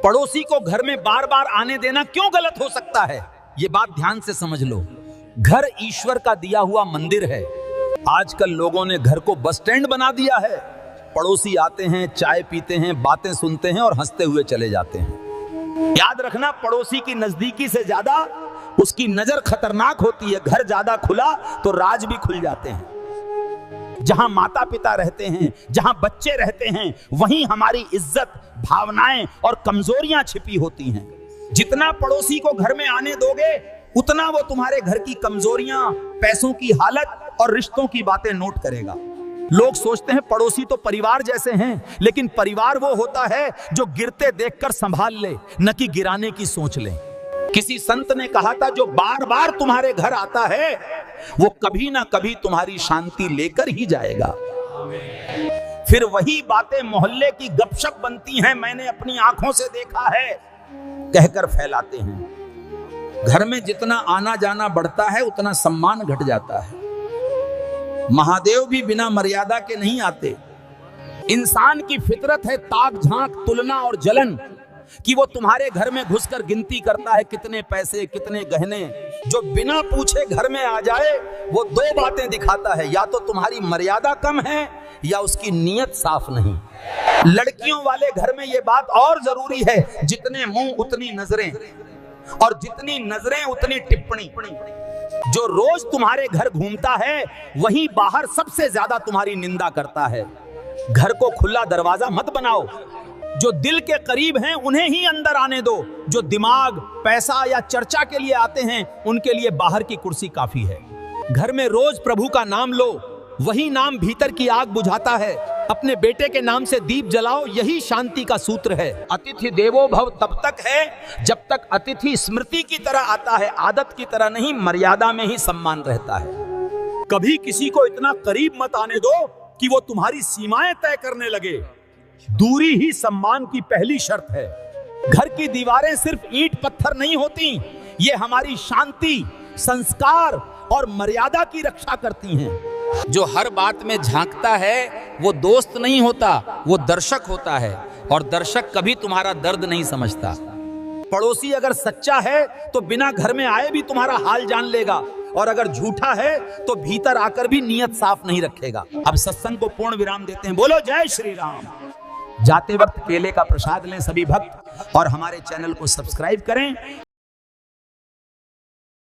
पड़ोसी को घर में बार बार आने देना क्यों गलत हो सकता है? ये बात ध्यान से समझ लो। घर ईश्वर का दिया हुआ मंदिर है। आजकल लोगों ने घर को बस स्टैंड बना दिया है। पड़ोसी आते हैं, चाय पीते हैं, बातें सुनते हैं और हंसते हुए चले जाते हैं। याद रखना, पड़ोसी की नजदीकी से ज्यादा उसकी नजर खतरनाक होती है। घर ज्यादा खुला तो राज भी खुल जाते हैं। जहां माता पिता रहते हैं, जहां बच्चे रहते हैं, वहीं हमारी इज्जत, भावनाएं और कमजोरियां छिपी होती हैं। जितना पड़ोसी को घर में आने दोगे, उतना वो तुम्हारे घर की कमजोरियां, पैसों की हालत और रिश्तों की बातें नोट करेगा। लोग सोचते हैं पड़ोसी तो परिवार जैसे हैं, लेकिन परिवार वो होता है जो गिरते देखकर संभाल ले, न कि गिराने की सोच ले। किसी संत ने कहा था, जो बार बार तुम्हारे घर आता है वो कभी ना कभी तुम्हारी शांति लेकर ही जाएगा। फिर वही बातें मोहल्ले की गपशप बनती हैं, मैंने अपनी आंखों से देखा है कहकर फैलाते हैं। घर में जितना आना जाना बढ़ता है, उतना सम्मान घट जाता है। महादेव भी बिना मर्यादा के नहीं आते। इंसान की फितरत है ताक झांक, तुलना और जलन, कि वो तुम्हारे घर में घुसकर गिनती करता है कितने पैसे, कितने गहने। जो बिना पूछे घर में आ जाए वो दो बातें दिखाता है, या तो तुम्हारी मर्यादा कम है या उसकी नीयत साफ नहीं। लड़कियों वाले घर में ये बात और जरूरी है, जितने मुंह उतनी नजरें, और जितनी नजरें उतनी टिप्पणी। जो रोज तुम्हारे घर घूमता है वही बाहर सबसे ज्यादा तुम्हारी निंदा करता है। घर को खुला दरवाजा मत बनाओ। जो दिल के करीब हैं उन्हें ही अंदर आने दो। जो दिमाग, पैसा या चर्चा के लिए आते हैं उनके लिए बाहर की कुर्सी काफी है। घर में रोज प्रभु का नाम लो, वही नाम भीतर की आग बुझाता है। अपने बेटे के नाम से दीप जलाओ, यही शांति का सूत्र है। अतिथि देवो भव तब तक है जब तक अतिथि स्मृति की तरह आता है, आदत की तरह नहीं। मर्यादा में ही सम्मान रहता है। कभी किसी को इतना करीब मत आने दो कि वो तुम्हारी सीमाएं तय करने लगे। दूरी ही सम्मान की पहली शर्त है। घर की दीवारें सिर्फ ईंट पत्थर नहीं होती, ये हमारी शांति, संस्कार और मर्यादा की रक्षा करती हैं। जो हर बात में झांकता है वो दोस्त नहीं होता, वो दर्शक होता है, और दर्शक कभी तुम्हारा दर्द नहीं समझता। पड़ोसी अगर सच्चा है तो बिना घर में आए भी तुम्हारा हाल जान लेगा, और अगर झूठा है तो भीतर आकर भी नीयत साफ नहीं रखेगा। अब सत्संग को पूर्ण विराम देते हैं। बोलो जय श्री राम। जाते वक्त केले का प्रसाद लें सभी भक्त, और हमारे चैनल को सब्सक्राइब करें